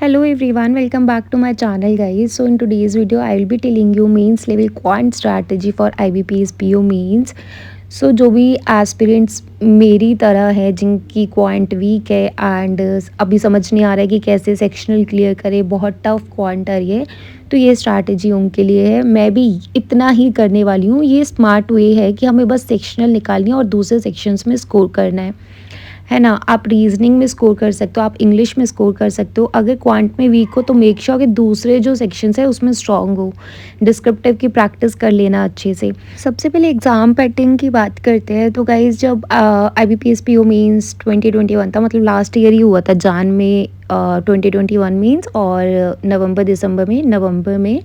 Hello everyone, welcome back to my channel guys. So in today's video I will be telling you mains level quant strategy for IBPS PO means. सो जो भी aspirants मेरी तरह है जिनकी quant week है and अभी समझ नहीं आ रहा है कि कैसे सेक्शनल क्लियर करे, बहुत टफ क्वांट है ये, तो ये स्ट्रैटेजी उनके लिए है। मैं भी इतना ही करने वाली हूँ। ये स्मार्ट वे है कि हमें बस सेक्शनल निकालनी है और दूसरे सेक्शंस में स्कोर करना है ना। आप रीजनिंग में स्कोर कर सकते हो, आप इंग्लिश में स्कोर कर सकते हो। अगर क्वांट में वीक हो तो मेक श्योर कि दूसरे जो सेक्शंस है उसमें स्ट्रांग हो। डिस्क्रिप्टिव की प्रैक्टिस कर लेना अच्छे से। सबसे पहले एग्ज़ाम पैटर्न की बात करते हैं। तो गाइज जब IBPS PO मीन्स 2021 था, मतलब लास्ट ईयर ही हुआ था, जान में 2021 मीन्स और नवंबर में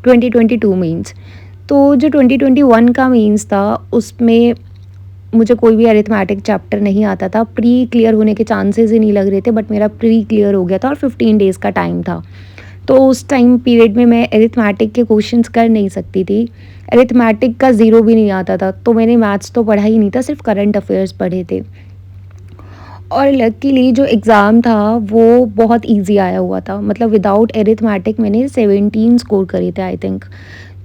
2022 मीन्स। तो जो 2021 का मीन्स था उसमें मुझे कोई भी अरिथमेटिक चैप्टर नहीं आता था। प्री क्लियर होने के चांसेस ही नहीं लग रहे थे, बट मेरा प्री क्लियर हो गया था और 15 डेज़ का टाइम था। तो उस टाइम पीरियड में मैं अरिथमेटिक के क्वेश्चंस कर नहीं सकती थी। अरिथमेटिक का ज़ीरो भी नहीं आता था, तो मैंने मैथ्स तो पढ़ा ही नहीं था, सिर्फ करंट अफेयर्स पढ़े थे। और लकीली जो एग्ज़ाम था वो बहुत ईजी आया हुआ था, मतलब विदाउट अरिथमेटिक मैंने 17 स्कोर करे थे आई थिंक।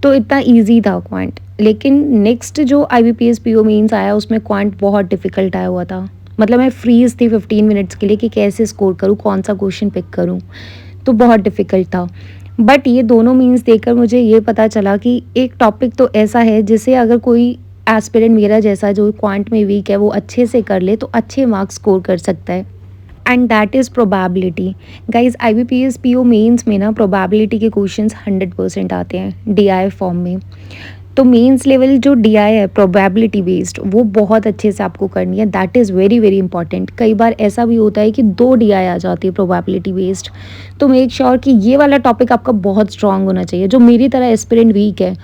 तो इतना ईजी था क्वांट। लेकिन नेक्स्ट जो IBPS PO मेंस आया उसमें क्वांट बहुत डिफ़िकल्ट आया हुआ था। मतलब मैं फ्रीज़ थी 15 मिनट्स के लिए कि कैसे स्कोर करूँ, कौन सा क्वेश्चन पिक करूँ। तो बहुत डिफ़िकल्ट था। बट ये दोनों मीन्स देखकर मुझे ये पता चला कि एक टॉपिक तो ऐसा है जिसे अगर कोई एस्पिरेंट मेरा जैसा जो क्वांट में वीक है वो अच्छे से कर ले तो अच्छे मार्क्स स्कोर कर सकता है। And that is probability. Guys IBPS PO mains में ना प्रोबेबिलिटी के क्वेश्चंस 100% आते हैं DI फॉर्म में। तो मेंस लेवल जो DI है प्रोबेबिलिटी बेस्ड, वो बहुत अच्छे से आपको करनी है। That is very very important. कई बार ऐसा भी होता है कि 2 DI आ जाती है प्रोबेबिलिटी बेस्ड। तो मेक श्योर कि ये वाला टॉपिक आपका बहुत स्ट्रांग होना चाहिए। जो मेरी तरह एस्पिरेंट वीक है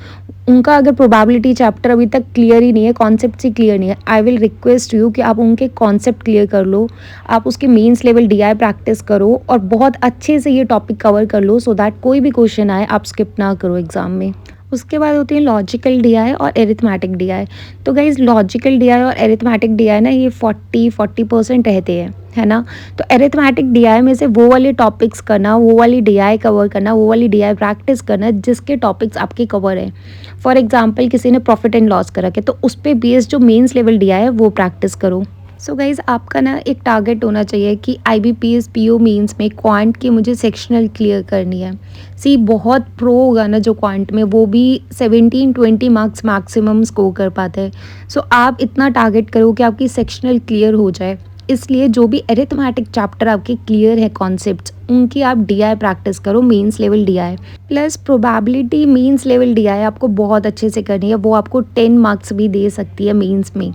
उनका अगर प्रोबेबिलिटी चैप्टर अभी तक क्लियर ही नहीं है, कॉन्सेप्ट ही क्लियर नहीं है, आई विल रिक्वेस्ट यू कि आप उनके कॉन्सेप्ट क्लियर कर लो। आप उसके मेंस लेवल DI प्रैक्टिस करो और बहुत अच्छे से ये टॉपिक कवर कर लो, सो दैट कोई भी क्वेश्चन आए आप स्किप ना करो एग्ज़ाम में। उसके बाद होती है लॉजिकल DI और एरिथमेटिक DI। तो गाइज लॉजिकल DI और एरिथमेटिक DI ना ये 40% रहते हैं, है ना। तो एरिथमेटिक DI में से वो वाले टॉपिक्स करना, वो वाली DI कवर करना, वो वाली DI प्रैक्टिस करना जिसके टॉपिक्स आपके कवर हैं। फॉर एग्जांपल किसी ने प्रॉफिट एंड लॉस करा के, तो उस पर बेस्ड जो मेंस लेवल DI है वो प्रैक्टिस करो। सो गाइज़ आपका ना एक टारगेट होना चाहिए कि IBPS PO मेंस में क्वांट की मुझे सेक्शनल क्लियर करनी है। सी बहुत प्रो होगा ना जो क्वांट में, वो भी 17-20 मार्क्स मैक्सिमम स्कोर कर पाते हैं। सो आप इतना टारगेट करो कि आपकी सेक्शनल क्लियर हो जाए। इसलिए जो भी अरिथमेटिक चैप्टर आपके क्लियर है कॉन्सेप्ट्स, उनकी आप DI प्रैक्टिस करो, mains level DI plus probability mains level DI आपको बहुत अच्छे से करनी है। वो आपको 10 मार्क्स भी दे सकती है मेंस में।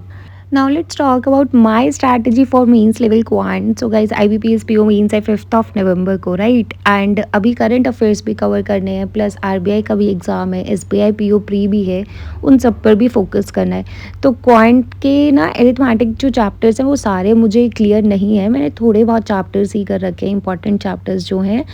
Now let's talk about my strategy for means level quant. So guys IBPS PO means है 5th of November को, राइट। एंड अभी करंट अफेयर्स भी कवर करने हैं, प्लस RBI का भी एग्ज़ाम है, SBI PO प्री भी है, उन सब पर भी फोकस करना है। तो क्वांट के ना एरिथमेटिक जो चैप्टर्स हैं वो सारे मुझे क्लियर नहीं है, मैंने थोड़े बहुत चैप्टर्स ही कर रखे हैं, इंपॉर्टेंट चैप्टर्स जो हैं।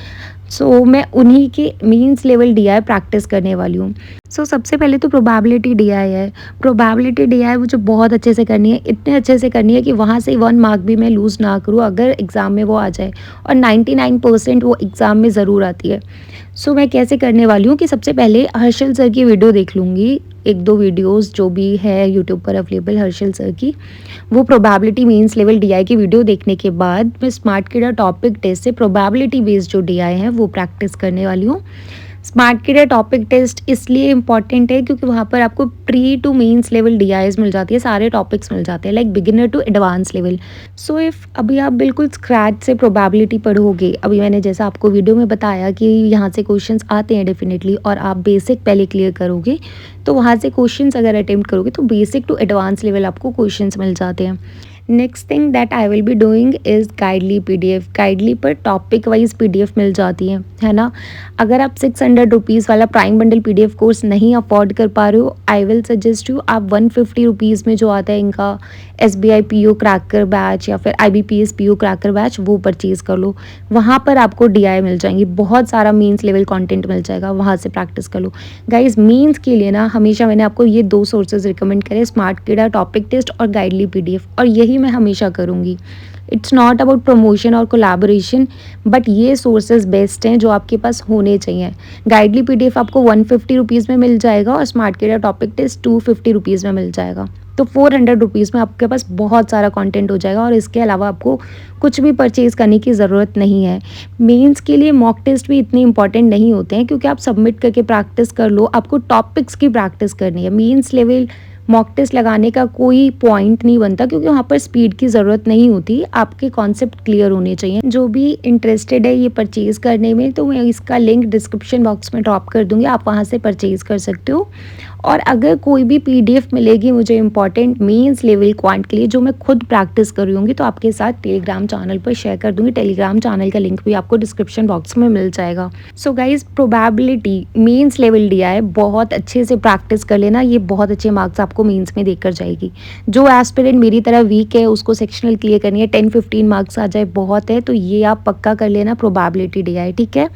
सो मैं उन्हीं के मीन्स लेवल DI प्रैक्टिस करने वाली हूँ। सो सबसे पहले तो प्रोबेबिलिटी DI है। प्रोबेबिलिटी DI मुझे बहुत अच्छे से करनी है, इतने अच्छे से करनी है कि वहाँ से 1 मार्क भी मैं लूज़ ना करूँ अगर एग्ज़ाम में वो आ जाए। और 99% वो एग्ज़ाम में ज़रूर आती है। सो मैं कैसे करने वाली हूँ कि सबसे पहले हर्षल सर की वीडियो देख लूँगी, 1-2 वीडियोज़ जो भी है यूट्यूब पर अवेलेबल हर्षल सर की, वो प्रोबेबिलिटी मीन्स लेवल DI की वीडियो देखने के बाद मैं स्मार्ट किडा टॉपिक टेस्ट से प्रोबेबिलिटी बेस्ड जो DI है वो प्रैक्टिस करने वाली हूँ। स्मार्ट किडा टॉपिक टेस्ट इसलिए इम्पॉर्टेंट है क्योंकि वहाँ पर आपको pre to mains level DIs मिल जाती है, सारे टॉपिक्स मिल जाते हैं, like beginner to advance level. So if अभी आप बिल्कुल स्क्रैच से प्रोबेबिलिटी पढ़ोगे, अभी मैंने जैसा आपको वीडियो में बताया कि यहाँ से क्वेश्चंस आते हैं डेफिनेटली, और आप बेसिक पहले क्लियर करोगे तो वहाँ से क्वेश्चंस अगर अटेम्प्ट करोगे तो बेसिक टू एडवांस लेवल आपको क्वेश्चंस मिल जाते हैं। Next thing that I will be doing is गाइडली PDF। गाइडली पर टॉपिक वाइज PDF मिल जाती है ना। अगर आप 600 रुपीज़ वाला प्राइम बंडल PDF कोर्स नहीं अफोर्ड कर पा रहे हो, आई विल सजेस्ट यू आप 150 रुपीज़ में जो आता है इनका SBI PO क्रैकर बैच या फिर IBPS PO क्रैकर बैच, वो परचेज़ कर लो। वहाँ पर आपको DI मिल जाएंगी, बहुत सारा मीन्स लेवल कंटेंट मिल जाएगा, वहाँ से प्रैक्टिस कर लो। गाइज मीन्स के लिए ना हमेशा मैंने आपको ये 2 सोर्सेज रिकमेंड करे, स्मार्ट किडा टॉपिक टेस्ट और गाइडली PDF, और यही मैं हमेशा करूँगी। इट्स नॉट अबाउट प्रमोशन और कोलैबोरेशन, बट ये सोर्सेज बेस्ट हैं जो आपके पास होने चाहिए। गाइडली पीडीएफ आपको 150 रुपीज़ में मिल जाएगा और smart career topic test 250 rupees में मिल जाएगा। तो 400 रुपीज़ में आपके पास बहुत सारा कंटेंट हो जाएगा और इसके अलावा आपको कुछ भी परचेज़ करने की ज़रूरत नहीं है। मेंस के लिए मॉक टेस्ट भी इतने इंपॉर्टेंट नहीं होते हैं, क्योंकि आप सबमिट करके प्रैक्टिस कर लो, आपको टॉपिक्स की प्रैक्टिस करनी है। मेंस लेवल मॉक टेस्ट लगाने का कोई पॉइंट नहीं बनता, क्योंकि वहाँ पर स्पीड की ज़रूरत नहीं होती, आपके कॉन्सेप्ट क्लियर होने चाहिए। जो भी इंटरेस्टेड है ये परचेज़ करने में, तो मैं इसका लिंक डिस्क्रिप्शन बॉक्स में ड्रॉप कर दूँगी, आप वहाँ से परचेज़ कर सकते हो। और अगर कोई भी पीडीएफ मिलेगी मुझे इंपॉर्टेंट मेंस लेवल क्वांट के लिए, जो मैं खुद प्रैक्टिस कर रही होंगी, तो आपके साथ टेलीग्राम चैनल पर शेयर कर दूँगी। टेलीग्राम चैनल का लिंक भी आपको डिस्क्रिप्शन बॉक्स में मिल जाएगा। So guys, probability mains level दिया है, बहुत अच्छे से प्रैक्टिस कर लेना, ये बहुत अच्छे मार्क्स आपको मेंस में देकर जाएगी। जो एस्पिरेंट मेरी तरह वीक है उसको सेक्शनल क्लियर करनी है, 10-15 मार्क्स आ जाए बहुत है, तो ये आप पक्का कर लेना, प्रोबेबिलिटी दिया है, ठीक है।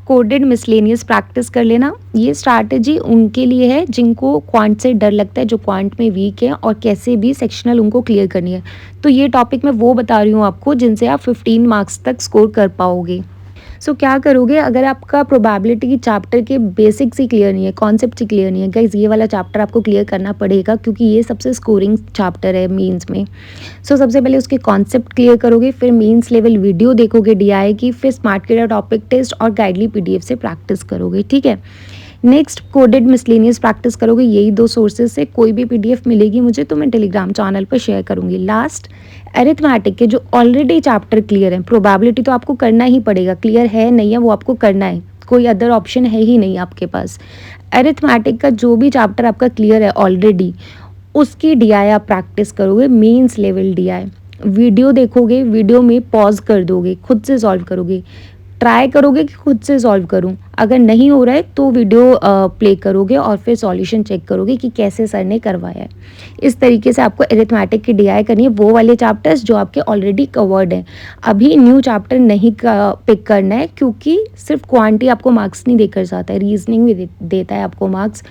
कोडेड मिसलेनियस प्रैक्टिस कर लेना, ये स्ट्रैटेजी उनके लिए है जिनको क्वांट से डर लगता है, जो क्वांट में वीक है और कैसे भी सेक्शनल उनको क्लियर करनी है। तो ये टॉपिक मैं वो बता रही हूँ आपको जिनसे आप 15 मार्क्स तक स्कोर कर पाओगे। सो क्या करोगे, अगर आपका प्रोबेबिलिटी चैप्टर के बेसिक्स ही क्लियर नहीं है, कॉन्सेप्ट ही क्लियर नहीं है, गाइस ये वाला चैप्टर आपको क्लियर करना पड़ेगा, क्योंकि ये सबसे स्कोरिंग चैप्टर है मेंस में। सो सबसे पहले उसके कॉन्सेप्ट क्लियर करोगे, फिर मेंस लेवल वीडियो देखोगे डीआई की, फिर स्मार्ट कैरियर टॉपिक टेस्ट और गाइडली पीडीएफ से प्रैक्टिस करोगे, ठीक है। नेक्स्ट कोडेड मिसलेनियस प्रैक्टिस करोगे, यही 2 सोर्सेज से। कोई भी पीडीएफ मिलेगी मुझे तो मैं टेलीग्राम चैनल पर शेयर करूँगी। लास्ट अरिथमेटिक के जो ऑलरेडी चैप्टर क्लियर है, प्रोबेबिलिटी तो आपको करना ही पड़ेगा, क्लियर है नहीं है वो आपको करना है, कोई अदर ऑप्शन है ही नहीं आपके पास। अरिथमेटिक का जो भी चैप्टर आपका क्लियर है ऑलरेडी, उसकी डीआई आप प्रैक्टिस करोगे, मेंस लेवल डीआई। वीडियो देखोगे, वीडियो में पॉज कर दोगे, खुद से सॉल्व करोगे, ट्राई करोगे कि खुद से सॉल्व करूं, अगर नहीं हो रहा है तो वीडियो प्ले करोगे और फिर सॉल्यूशन चेक करोगे कि कैसे सर ने करवाया है। इस तरीके से आपको अरिथमेटिक की डीआई करनी है, वो वाले चैप्टर्स जो आपके ऑलरेडी कवर्ड हैं। अभी न्यू चैप्टर नहीं पिक करना है, क्योंकि सिर्फ क्वांटिटी आपको मार्क्स नहीं देकर जाता है, रीजनिंग भी देता है आपको मार्क्स,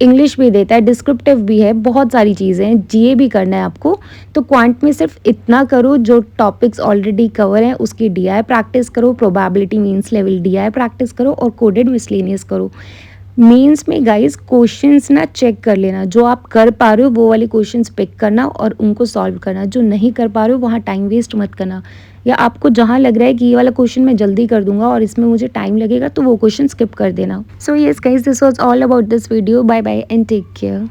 इंग्लिश भी देता है, डिस्क्रिप्टिव भी है, बहुत सारी चीज़ें हैं, जीए भी करना है आपको। तो क्वांट में सिर्फ इतना करो, जो टॉपिक्स ऑलरेडी कवर हैं उसकी डीआई प्रैक्टिस करो, probability means level DI practice करो और कोडेड मिसलेनियस करो। मेंस में गाइस क्वेश्चंस ना चेक कर लेना, जो आप कर पा रहे हो वो वाले क्वेश्चंस पिक करना और उनको सॉल्व करना, जो नहीं कर पा रहे हो वहाँ टाइम वेस्ट मत करना, या आपको जहाँ लग रहा है कि ये वाला क्वेश्चन मैं जल्दी कर दूंगा और इसमें मुझे टाइम लगेगा, तो वो क्वेश्चन स्किप कर देना। So yes guys, this was all about this video. Bye bye and take care.